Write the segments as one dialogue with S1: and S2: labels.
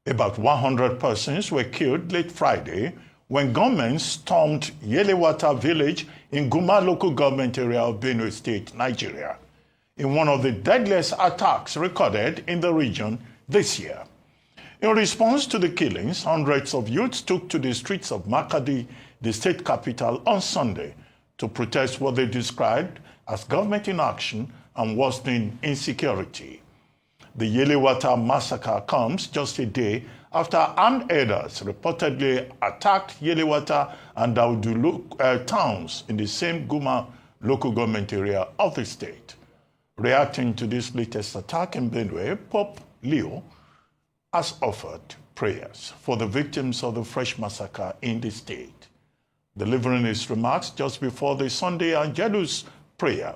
S1: About 100 persons were killed late Friday when gunmen stormed Yelewata village in Guma local government area of Benue State, Nigeria, in one of the deadliest attacks recorded in the region this year. In response to the killings, hundreds of youths took to the streets of Makadi, the state capital, on Sunday to protest what they described as government inaction and worsening insecurity. The Yelewata massacre comes just a day after armed herders reportedly attacked Yelewata and Daudu towns in the same Guma local government area of the state. Reacting to this latest attack in Benue, Pope Leo has offered prayers for the victims of the fresh massacre in the state. Delivering his remarks just before the Sunday Angelus prayer,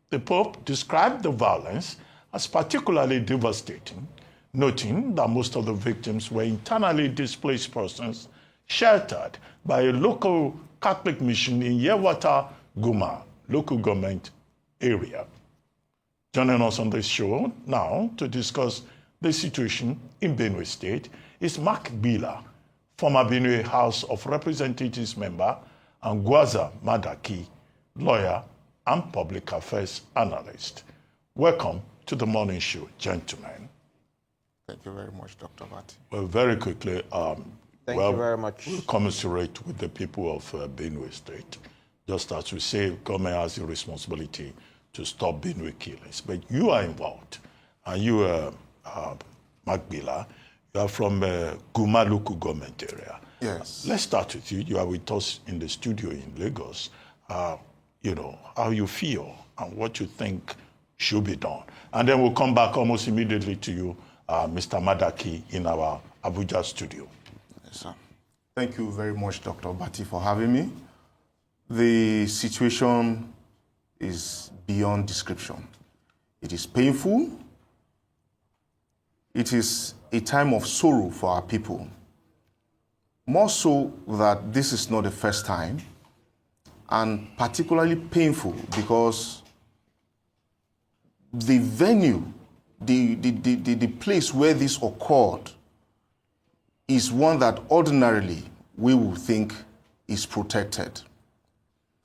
S1: the Pope described the violence as particularly devastating, noting that most of the victims were internally displaced persons sheltered by a local Catholic mission in Yewata Guma local government area. Joining us on this show now to discuss the situation in Benue State is Mark Bila, former Benue House of Representatives member, and Gwaza Madaki, lawyer and public affairs analyst. Welcome to the morning show, gentlemen.
S2: Thank you very much, Dr. Abatti.
S1: Well, very quickly,
S2: Thank you very much.
S1: We'll commiserate with the people of Benue State. Just as we say, government has the responsibility to stop Benue killings. But you are involved, and you, Mark Bila, you are from Guma local government area.
S2: Yes.
S1: Let's start with you. You are with us in the studio in Lagos. You know, how you feel and what you think should be done. And then we'll come back almost immediately to you, Mr. Madaki, in our Abuja studio.
S2: Yes, sir. Thank you very much, Dr. Abatti, for having me. The situation is beyond description. It is painful. It is a time of sorrow for our people. More so that this is not the first time, and particularly painful because the venue, the place where this occurred is one that ordinarily we would think is protected.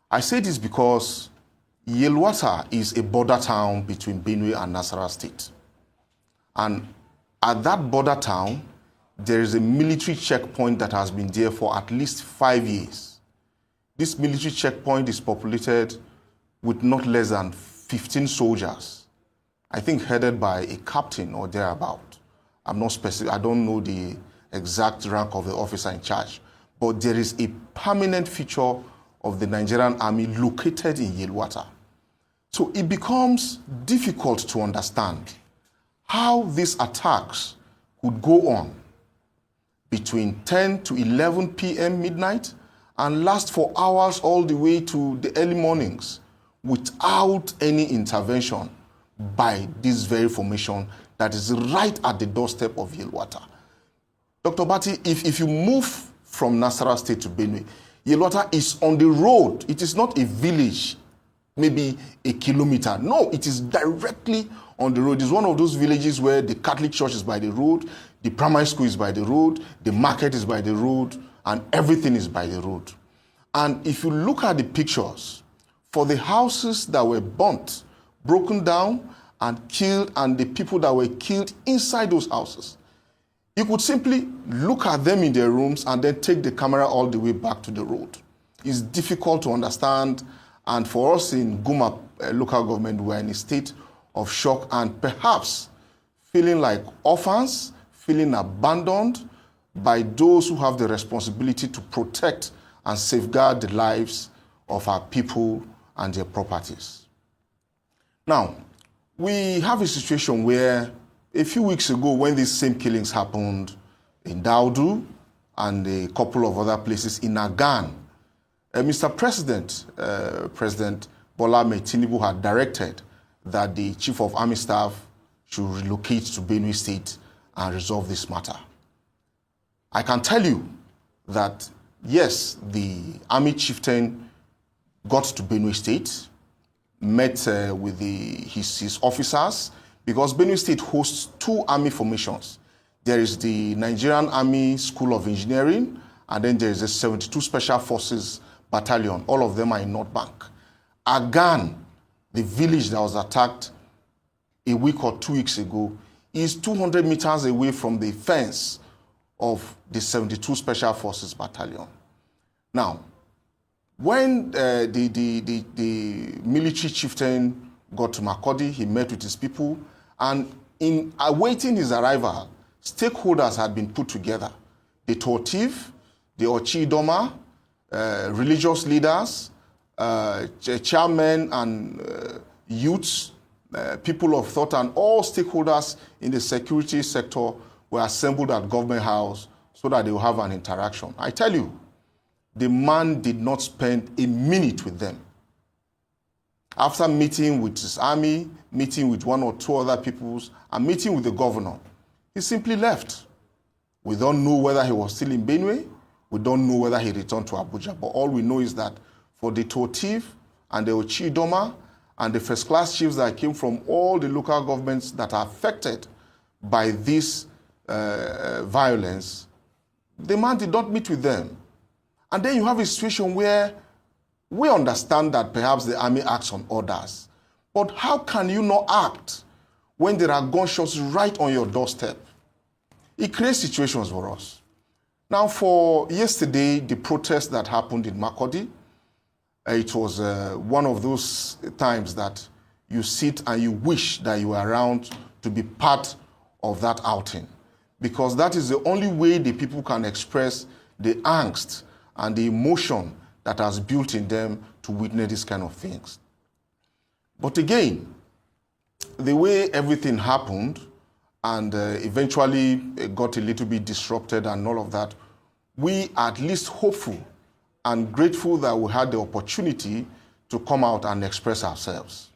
S2: I say this because Yelewata is a border town between Benue and Nasarawa State. And at that border town, there is a military checkpoint that has been there for at least 5 years. This military checkpoint is populated with not less than 15 soldiers, I think headed by a captain or thereabout. I'm not specific, I don't know the exact rank of the officer in charge, but there is a permanent feature of the Nigerian army located in Yelewata. So it becomes difficult to understand how these attacks could go on between 10 to 11 p.m. midnight and last for hours all the way to the early mornings without any intervention by this very formation that is right at the doorstep of Yelewata. Dr. Abatti, if you move from Nasarawa State to Benue, Yelewata is on the road. It is not a village, maybe a kilometer. No, it is directly on the road. It's one of those villages where the Catholic church is by the road, the primary school is by the road, the market is by the road, and everything is by the road. And if you look at the pictures, for the houses that were burnt, broken down, and killed, and the people that were killed inside those houses, you could simply look at them in their rooms and then take the camera all the way back to the road. It's difficult to understand, and for us in Guma local government, we're in a state of shock and perhaps feeling like orphans, feeling abandoned by those who have the responsibility to protect and safeguard the lives of our people and their properties. Now, we have a situation where a few weeks ago when these same killings happened in Daudu and a couple of other places in Agan, Mr. President, President Bola Ahmed Tinubu had directed that the Chief of Army Staff should relocate to Benue State and resolve this matter. I can tell you that, yes, the army chieftain got to Benue State, met with his officers, because Benue State hosts two army formations. There is the Nigerian Army School of Engineering, and then there is the 72 Special Forces Battalion. All of them are in North Bank. Agan, the village that was attacked a week or 2 weeks ago, is 200 meters away from the fence of the 72 Special Forces Battalion. Now, when the military chieftain got to Makurdi, he met with his people, and in awaiting his arrival, stakeholders had been put together. The Totiv, the Ochidoma, religious leaders, chairmen and youths, people of thought, and all stakeholders in the security sector were assembled at Government House so that they will have an interaction. I tell you, the man did not spend a minute with them. After meeting with his army, meeting with one or two other peoples, and meeting with the governor, he simply left. We don't know whether he was still in Benue. We don't know whether he returned to Abuja. But all we know is that for the Totiv and the Ochidoma and the first-class chiefs that came from all the local governments that are affected by this violence, the man did not meet with them. And then you have a situation where we understand that perhaps the army acts on orders. But how can you not act when there are gunshots right on your doorstep? It creates situations for us. Now, for yesterday, the protest that happened in Makurdi, it was one of those times that you sit and you wish that you were around to be part of that outing, because that is the only way the people can express the angst and the emotion that has built in them to witness these kind of things. But again, the way everything happened and eventually got a little bit disrupted and all of that, we are at least hopeful and grateful that we had the opportunity to come out and express ourselves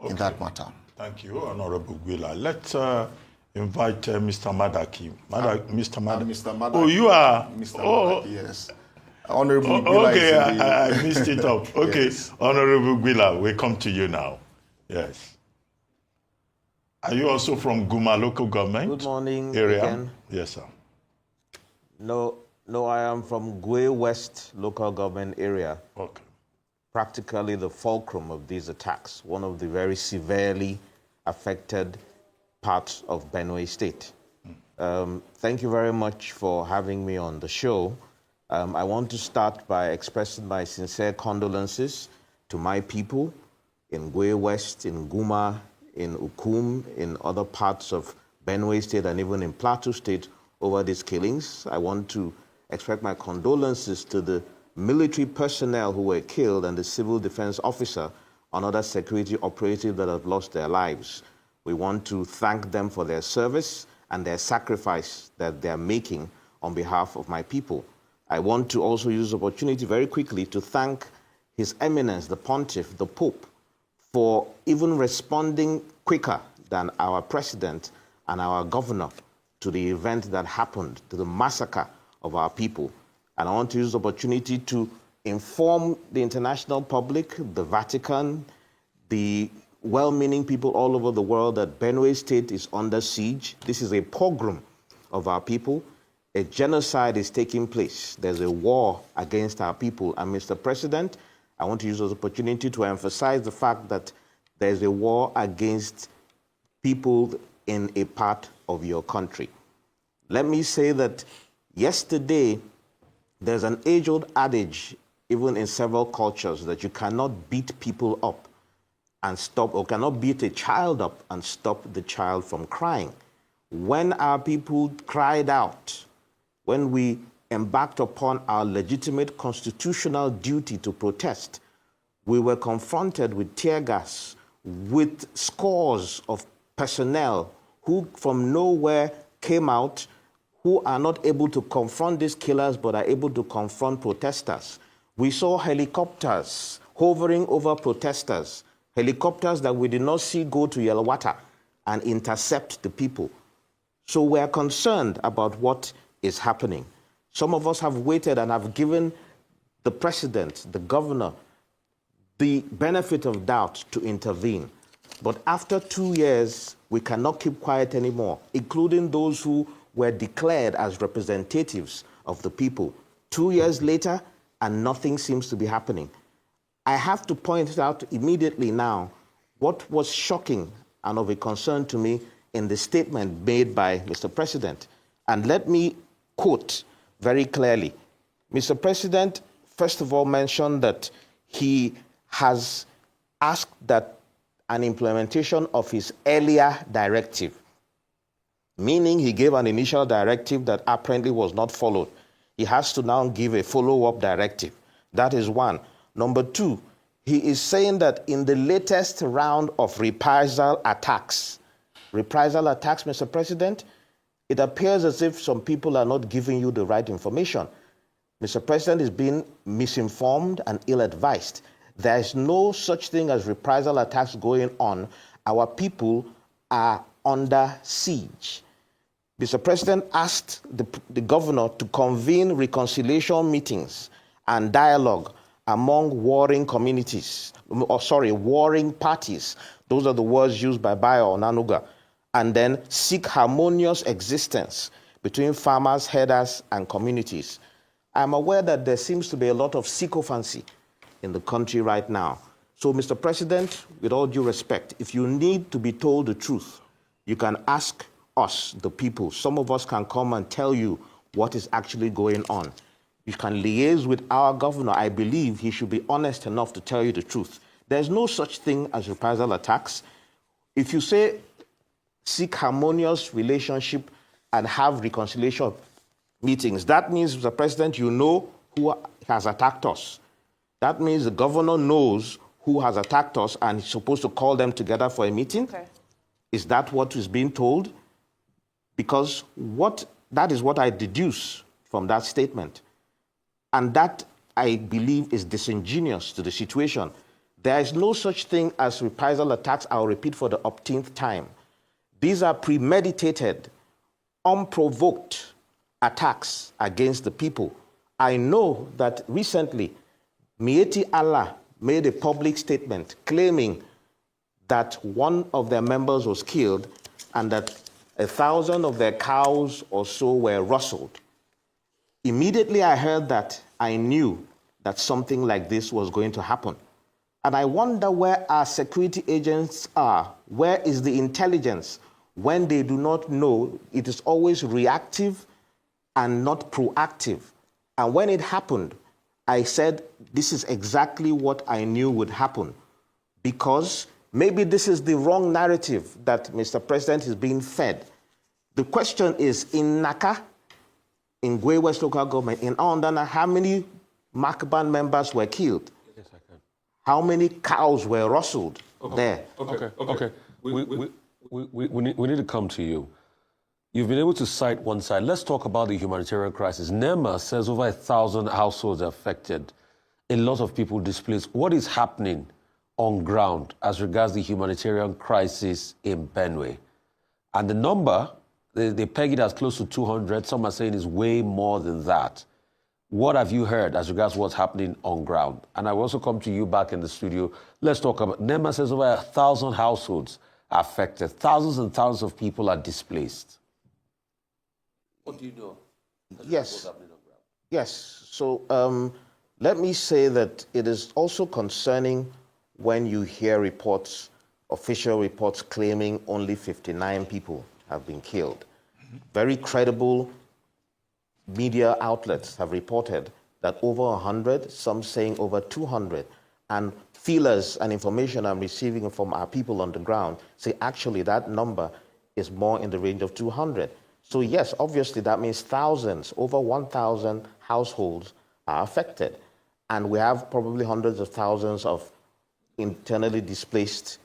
S2: in that matter.
S1: Thank you, Honorable Gwila. Let's invite Mr. Madaki. Mr. Madaki. Oh, you are?
S2: Mr. Madaki, yes. Honorable Gwila.
S1: Okay, I missed it up. Okay, yes. Honorable Gwila, we come to you now. Yes. Are you also from Guma local government?
S3: Good morning,
S1: area?
S3: Again.
S1: Yes, sir.
S3: No, I am from Benuue West local government area.
S1: Okay.
S3: Practically the fulcrum of these attacks, one of the very severely affected parts of Benue State. Thank you very much for having me on the show. I want to start by expressing my sincere condolences to my people in Benuue West, in Guma, in Ukum, in other parts of Benue State, and even in Plateau State over these killings. I want to express my condolences to the military personnel who were killed and the civil defense officer and other security operatives that have lost their lives. We want to thank them for their service and their sacrifice that they're making on behalf of my people. I want to also use the opportunity very quickly to thank His Eminence, the Pontiff, the Pope, for even responding quicker than our president and our governor to the event that happened, to the massacre of our people. And I want to use the opportunity to inform the international public, the Vatican, the well-meaning people all over the world that Benue State is under siege. This is a pogrom of our people. A genocide is taking place. There's a war against our people. And Mr. President, I want to use this opportunity to emphasize the fact that there's a war against people in a part of your country. Let me say that yesterday, there's an age-old adage, even in several cultures, that you cannot beat people up and stop, or cannot beat a child up and stop the child from crying. When our people cried out, when we embarked upon our legitimate constitutional duty to protest, we were confronted with tear gas, with scores of personnel who from nowhere came out, who are not able to confront these killers but are able to confront protesters. We saw helicopters hovering over protesters, helicopters that we did not see go to Yelwata and intercept the people. So we are concerned about what is happening. Some of us have waited and have given the president, the governor, the benefit of doubt to intervene. But after 2 years, we cannot keep quiet anymore, including those who were declared as representatives of the people. 2 years later, and nothing seems to be happening. I have to point out immediately now what was shocking and of a concern to me in the statement made by Mr. President. And let me quote very clearly. Mr. President, first of all, mentioned that he has asked that an implementation of his earlier directive, meaning he gave an initial directive that apparently was not followed. He has to now give a follow-up directive. That is one. Number two, he is saying that in the latest round of reprisal attacks, Mr. President, it appears as if some people are not giving you the right information. Mr. President is being misinformed and ill-advised. There is no such thing as reprisal attacks going on. Our people are under siege. Mr. President asked the governor to convene reconciliation meetings and dialogue among warring communities, warring parties. Those are the words used by Bayo Onanuga. And then seek harmonious existence between farmers, herders, and communities. I'm aware that there seems to be a lot of sycophancy in the country right now. So, Mr. President, with all due respect, if you need to be told the truth, you can ask us, the people. Some of us can come and tell you what is actually going on. You can liaise with our governor. I believe he should be honest enough to tell you the truth. There's no such thing as reprisal attacks. If you say seek harmonious relationship and have reconciliation meetings, that means, Mr. President, you know who has attacked us. That means the governor knows who has attacked us and he's supposed to call them together for a meeting. Okay. Is that what is being told? Because that is what I deduce from that statement. And that, I believe, is disingenuous to the situation. There is no such thing as reprisal attacks, I'll repeat for the umpteenth time. These are premeditated, unprovoked attacks against the people. I know that recently, Mieti Allah made a public statement claiming that one of their members was killed and that 1,000 of their cows or so were rustled. Immediately I heard that, I knew that something like this was going to happen. And I wonder where our security agents are. Where is the intelligence when they do not know? It is always reactive and not proactive. And when it happened, I said, this is exactly what I knew would happen. Because maybe this is the wrong narrative that Mr. President is being fed. The question is, in Naka, in Gwe West local government, in Aondana, how many Makban members were killed? Yes, I can. How many cows were rustled there?
S4: Okay. We need to come to you. You've been able to cite one side. Let's talk about the humanitarian crisis. NEMA says over 1,000 households are affected, a lot of people displaced. What is happening on ground as regards the humanitarian crisis in Benue? And the number, they peg it as close to 200. Some are saying it's way more than that. What have you heard as regards what's happening on ground? And I will also come to you back in the studio. Let's talk about, NEMA says over 1,000 households are affected. Thousands and thousands of people are displaced. What do you know?
S3: Yes. Yes. So let me say that it is also concerning when you hear reports, official reports claiming only 59 people have been killed. Very credible media outlets have reported that over 100, some saying over 200, and feelers and information I'm receiving from our people on the ground say actually that number is more in the range of 200. So yes, obviously that means thousands, over 1,000 households are affected. And we have probably hundreds of thousands of internally displaced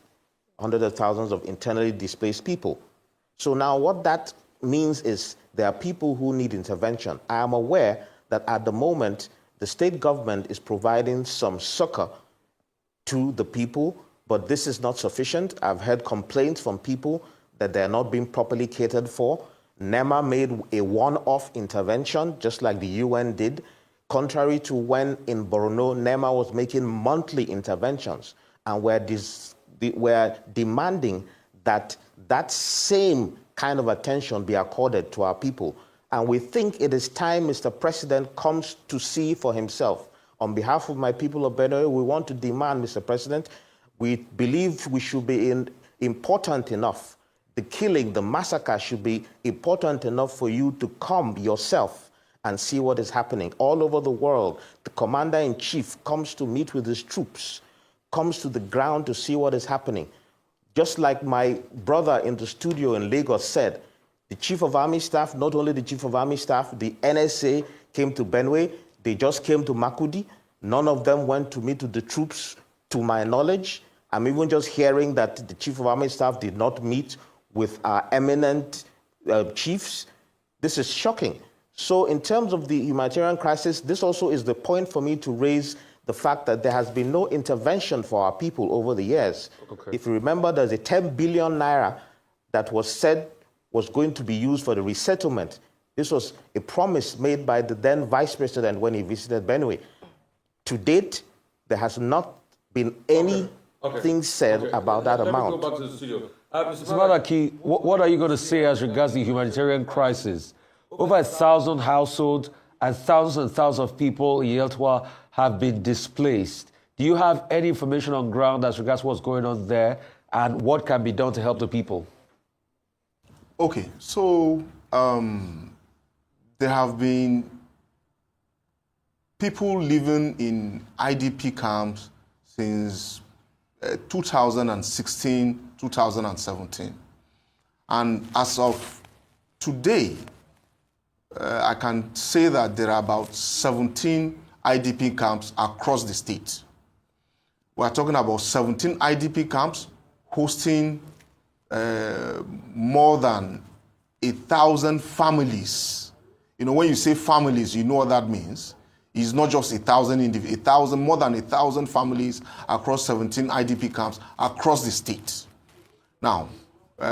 S3: people. So now what that means is there are people who need intervention. I am aware that at the moment, the state government is providing some succor to the people, but this is not sufficient. I've heard complaints from people that they're not being properly catered for. NEMA made a one-off intervention, just like the UN did, contrary to when in Borno, NEMA was making monthly interventions, and we're demanding that that same kind of attention be accorded to our people. And we think it is time Mr. President comes to see for himself. On behalf of my people of Benue, we want to demand, Mr. President, we believe we should be important enough. The killing, the massacre should be important enough for you to come yourself and see what is happening. All over the world, the commander-in-chief comes to meet with his troops, comes to the ground to see what is happening. Just like my brother in the studio in Lagos said, the Chief of Army Staff, not only the Chief of Army Staff, the NSA came to Benue, they just came to Makudi. None of them went to meet with the troops, to my knowledge. I'm even just hearing that the Chief of Army Staff did not meet with our eminent chiefs. This is shocking. So in terms of the humanitarian crisis, this also is the point for me to raise the fact that there has been no intervention for our people over the years. Okay. If you remember, there's a 10 billion naira that was said was going to be used for the resettlement. This was a promise made by the then Vice President when he visited Benue. To date, there has not been anything said about that amount.
S4: Let me go back to the studio. Mr. Madaki, what are you going to say as regards the humanitarian crisis? Over 1,000 households and thousands of people in Yeltwa have been displaced. Do you have any information on ground as regards what's going on there and what can be done to help the people?
S2: Okay, so there have been people living in IDP camps since 2016, 2017. And as of today, I can say that there are about 17 IDP camps across the state. We're talking about 17 IDP camps hosting more than 1,000 families. You know, when you say families, you know what that means. It's not just 1,000 individuals, more than 1,000 families across 17 IDP camps across the state. Now,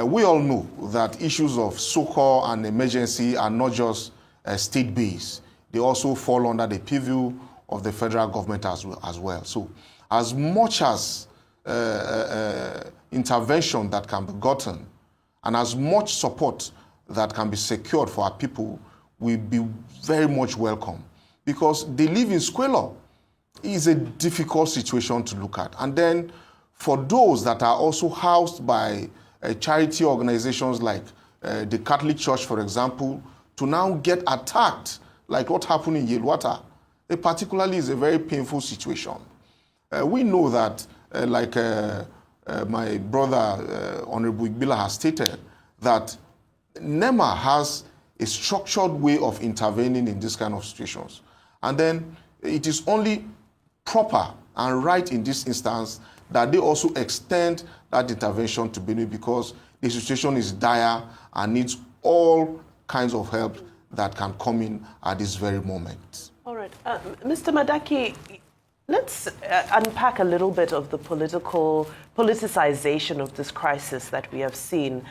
S2: we all know that issues of succor and emergency are not just state-based. They also fall under the purview of the federal government as well. So, as much as intervention that can be gotten and as much support that can be secured for our people will be very much welcome, because they live in squalor. It's a difficult situation to look at. And then for those that are also housed by charity organizations like the Catholic Church, for example, to now get attacked like what happened in Yelwata, it particularly is a very painful situation. We know that, like my brother, Honorable Igbila, has stated, that NEMA has a structured way of intervening in this kind of situations. And then it is only proper and right in this instance that they also extend that intervention to Benue, because the situation is dire and needs all kinds of help that can come in at this very moment.
S5: All right. Mr. Madaki, let's unpack a little bit of the politicization of this crisis that we have seen,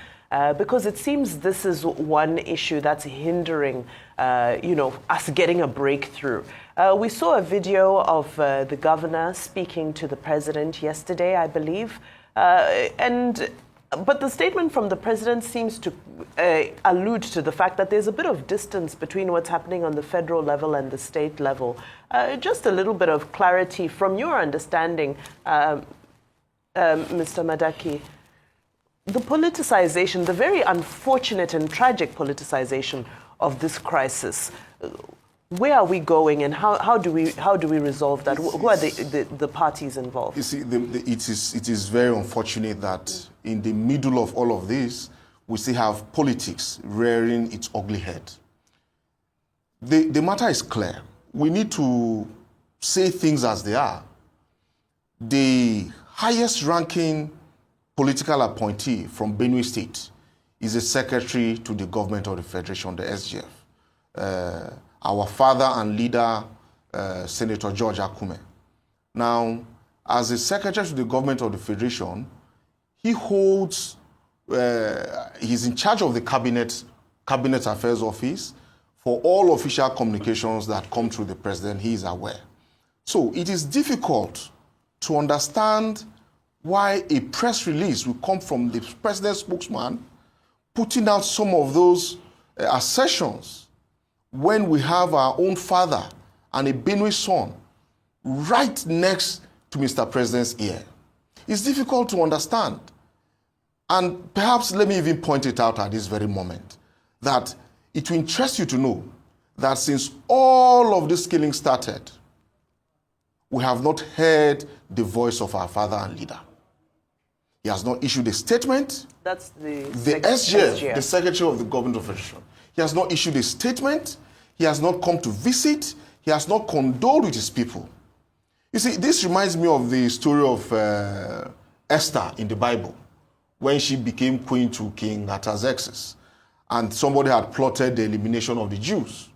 S5: because it seems this is one issue that's hindering, us getting a breakthrough. We saw a video of the governor speaking to the president yesterday, I believe, but the statement from the president seems to allude to the fact that there's a bit of distance between what's happening on the federal level and the state level. Just a little bit of clarity from your understanding, Mr. Madaki. The politicization, the very unfortunate and tragic politicization of this crisis, where are we going, and how do we resolve that? Who are the parties involved?
S2: You see, it is very unfortunate that in the middle of all of this, we still have politics rearing its ugly head. The matter is clear. We need to say things as they are. The highest ranking political appointee from Benue State is the secretary to the government of the Federation, the SGF. Our father and leader, Senator George Akume. Now, as the secretary to the government of the Federation, he holds, he's in charge of the Cabinet Affairs Office. For all official communications that come through the president, he is aware. So it is difficult to understand why a press release will come from the president's spokesman putting out some of those assertions when we have our own father and a Benue son right next to Mr. President's ear? It's difficult to understand. And perhaps let me even point it out at this very moment, that it will interest you to know that since all of this killing started, we have not heard the voice of our father and leader. He has not issued a statement.
S5: That's the
S2: SGF, the Secretary of the Government of Federation. He has not issued a statement. He has not come to visit. He has not condoled with his people. You see, this reminds me of the story of Esther in the Bible, when she became queen to King Artaxerxes, and somebody had plotted the elimination of the Jews.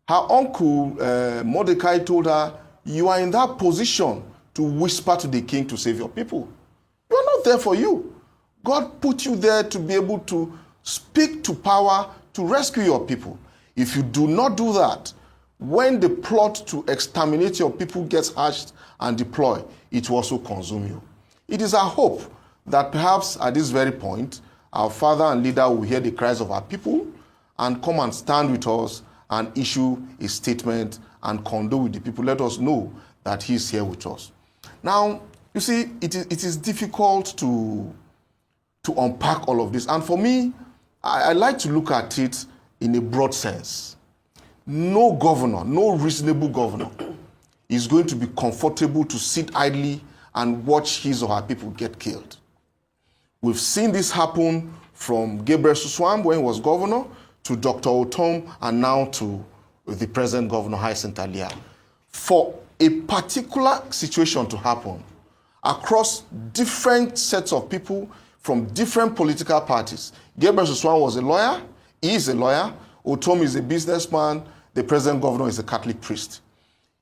S2: Her uncle Mordecai told her, "You are in that position to whisper to the king to save your people. You are not there for you. God put you there to be able to speak to power to rescue your people. If you do not do that, when the plot to exterminate your people gets hatched and deployed, it will also consume you." It is our hope that perhaps at this very point, our father and leader will hear the cries of our people and come and stand with us and issue a statement and condole with the people. Let us know that he is here with us. Now, you see, it is difficult to unpack all of this. And for me, I like to look at it in a broad sense. No governor, no reasonable governor is going to be comfortable to sit idly and watch his or her people get killed. We've seen this happen from Gabriel Suswam when he was governor, to Dr. Otom, and now to the present governor, Hyacinth Alia. For a particular situation to happen across different sets of people from different political parties. Gabriel Suswam was a lawyer, he is a lawyer, Otom is a businessman, the present governor is a Catholic priest.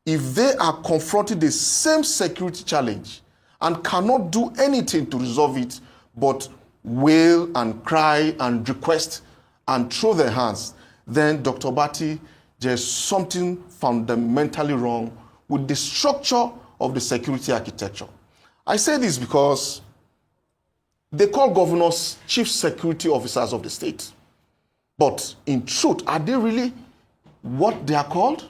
S2: If they are confronting the same security challenge and cannot do anything to resolve it but wail and cry and request and throw their hands, then Dr. Abatti, there's something fundamentally wrong with the structure of the security architecture. I say this because they call governors chief security officers of the state. But in truth, are they really what they are called?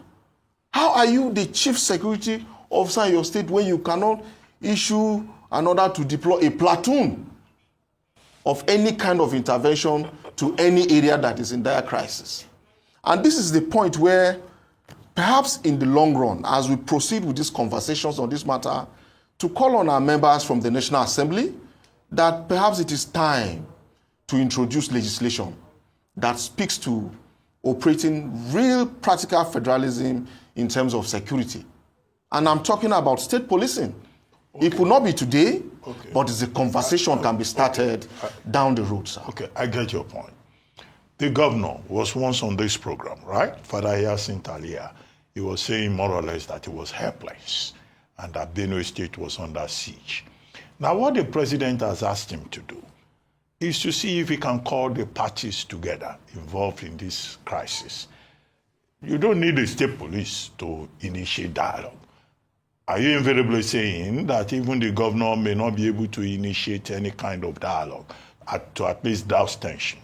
S2: How are you the chief security officer in your state when you cannot issue an order to deploy a platoon of any kind of intervention to any area that is in dire crisis? And this is the point where perhaps in the long run, as we proceed with these conversations on this matter, to call on our members from the National Assembly that perhaps it is time to introduce legislation that speaks to operating real practical federalism in terms of security. And I'm talking about state policing. Okay. It could not be today, okay, but it's a conversation can be started down the road, sir.
S1: Okay, I get your point. The governor was once on this program, right? Father Hyacinth Alia. He was saying more or less that he was helpless and that Benue State was under siege. Now, what the president has asked him to do is to see if he can call the parties together involved in this crisis. You don't need the state police to initiate dialogue. Are you invariably saying that even the governor may not be able to initiate any kind of dialogue to at least douse tension?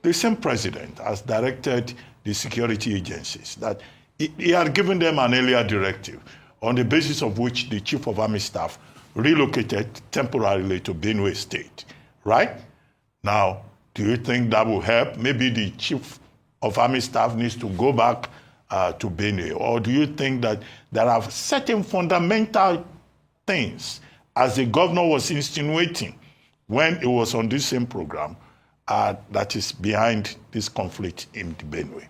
S1: The same president has directed the security agencies that he had given them an earlier directive on the basis of which the Chief of Army Staff relocated temporarily to Benue State, right? Now, do you think that will help? Maybe the Chief of Army Staff needs to go back to Benue, or do you think that there are certain fundamental things, as the governor was insinuating when he was on this same program, that is behind this conflict in the Benue?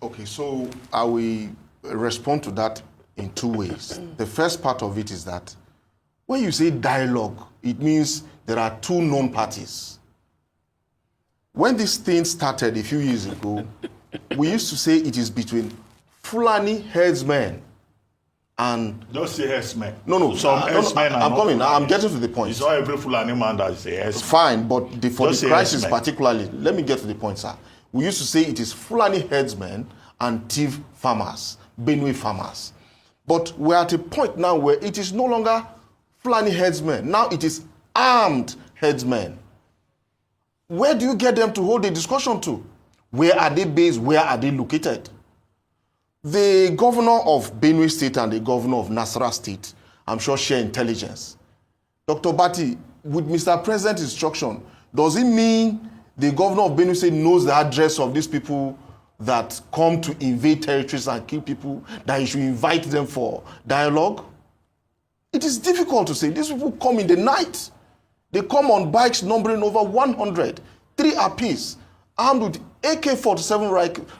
S2: Okay, so I will respond to that in two ways. The first part of it is that when you say dialogue, it means there are two known parties. When this thing started a few years ago, we used to say it is between Fulani herdsmen and...
S1: Don't say herdsmen.
S2: No.
S1: Some herdsmen
S2: I'm coming. I'm getting to the point.
S1: It's not every Fulani man that is a herdsman.
S2: Fine, but for the crisis
S1: herdsmen
S2: particularly, let me get to the point, sir. We used to say it is Fulani herdsmen and thief farmers, Benue farmers. But we're at a point now where it is no longer Fulani herdsmen. Now it is armed herdsmen. Where do you get them to hold a discussion to? Where are they based? Where are they located? The governor of Benue State and the governor of Nasarawa State, I'm sure, share intelligence. Dr. Abatti, with Mr. President's instruction, does it mean the governor of Benue State knows the address of these people that come to invade territories and kill people, that he should invite them for dialogue? It is difficult to say. These people come in the night. They come on bikes numbering over 100, 3 apiece, armed with AK-47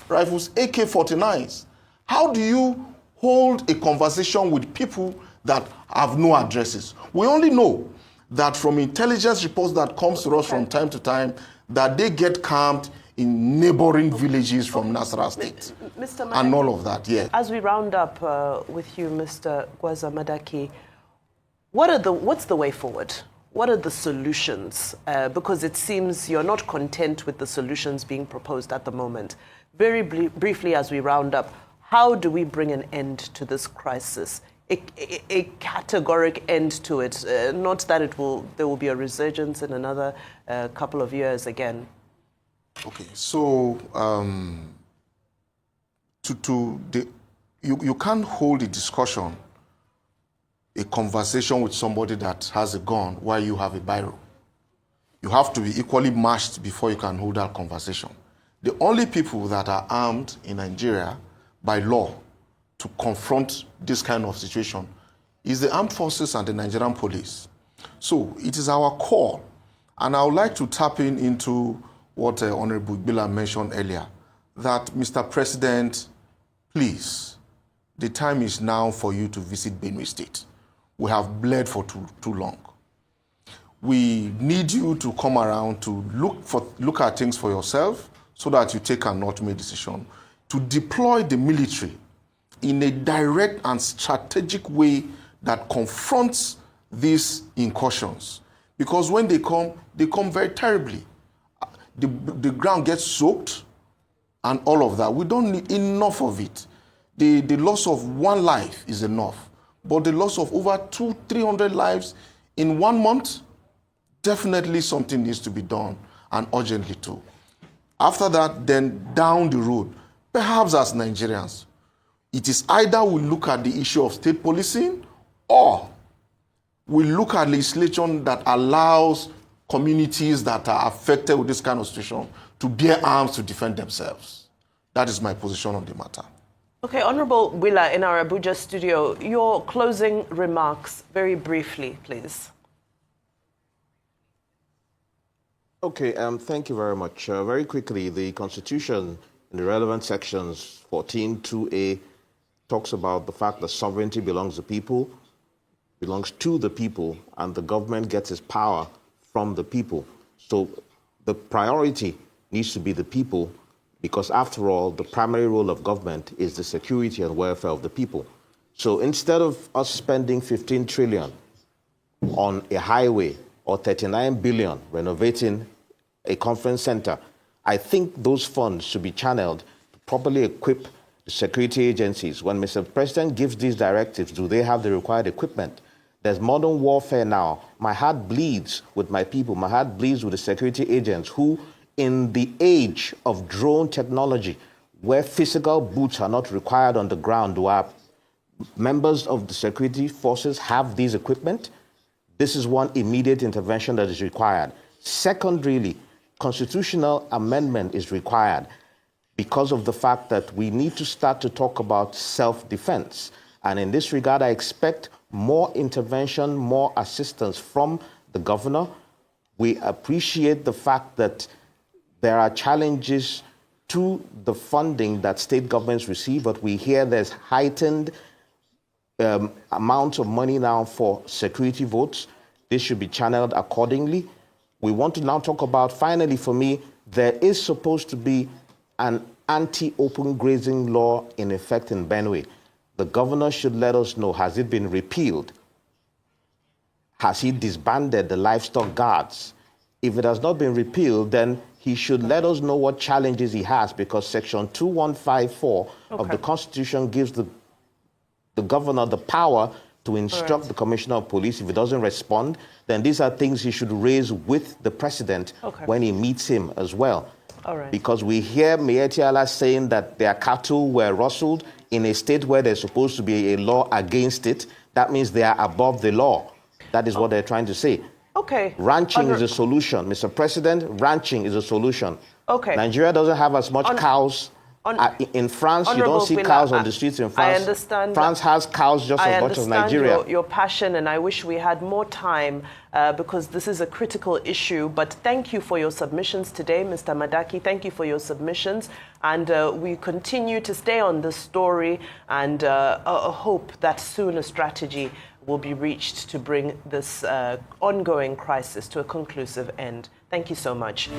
S2: rifles, AK-49s. How do you hold a conversation with people that have no addresses? We only know that from intelligence reports that comes to us from time to time that they get camped in neighboring villages from Nasarawa State.
S5: Mr.
S2: And all of that, yeah.
S5: As we round up with you, Mr. Gwaza Madaki, what's the way forward? What are the solutions? Because it seems you're not content with the solutions being proposed at the moment. Very briefly, as we round up, how do we bring an end to this crisis? A categoric end to it, not that there will be a resurgence in another couple of years again.
S2: Okay, so you can't hold a discussion, a conversation with somebody that has a gun while you have a biro. You have to be equally matched before you can hold that conversation. The only people that are armed in Nigeria by law to confront this kind of situation is the armed forces and the Nigerian police. So it is our call, and I would like to tap into what Honorable Bila mentioned earlier, that Mr. President, please, the time is now for you to visit Benue State. We have bled for too long. We need you to come around to look at things for yourself so that you take an ultimate decision to deploy the military in a direct and strategic way that confronts these incursions. Because when they come very terribly. The ground gets soaked and all of that. We don't need enough of it. The loss of one life is enough. But the loss of over 200-300 lives in 1 month, definitely something needs to be done, and urgently too. After that, then down the road, perhaps as Nigerians, it is either we look at the issue of state policing or we look at legislation that allows communities that are affected with this kind of situation to bear arms to defend themselves. That is my position on the matter.
S5: Okay, Honorable Willa, in our Abuja studio, your closing remarks, very briefly, please.
S3: Okay, thank you very much. Very quickly, the Constitution in the relevant sections 14(2)(a) talks about the fact that sovereignty belongs to the people, and the government gets its power from the people. So the priority needs to be the people, because after all, the primary role of government is the security and welfare of the people. So instead of us spending 15 trillion on a highway or 39 billion renovating a conference center, I think those funds should be channeled to properly equip the security agencies. When Mr. President gives these directives, do they have the required equipment? There's modern warfare now. My heart bleeds with my people. My heart bleeds with the security agents who, in the age of drone technology, where physical boots are not required on the ground, do our members of the security forces have these equipment? This is one immediate intervention that is required. Second, really, constitutional amendment is required because of the fact that we need to start to talk about self-defense. And in this regard, I expect more intervention, more assistance from the governor. We appreciate the fact that there are challenges to the funding that state governments receive, but we hear there's heightened amounts of money now for security votes. This should be channeled accordingly. We want to now talk about, finally for me, there is supposed to be an anti-open grazing law in effect in Benue. The governor should let us know, has it been repealed? Has he disbanded the livestock guards? If it has not been repealed, then he should let us know what challenges he has, because Section 2154 of the Constitution gives the governor the power to instruct the Commissioner of Police. If he doesn't respond, then these are things he should raise with the President when he meets him as well. Because we hear Miyetti Allah saying that their cattle were rustled in a state where there's supposed to be a law against it. That means they are above the law. That is what they're trying to say. Ranching is a solution. Mr. President, ranching is a solution. Nigeria doesn't have as much cows. In France, you don't see cows on the streets in France.
S5: I understand.
S3: France has cows just as much as Nigeria.
S5: I understand your passion, and I wish we had more time because this is a critical issue. But thank you for your submissions today, Mr. Madaki. Thank you for your submissions. And we continue to stay on this story and hope that soon a strategy will be reached to bring this ongoing crisis to a conclusive end. Thank you so much.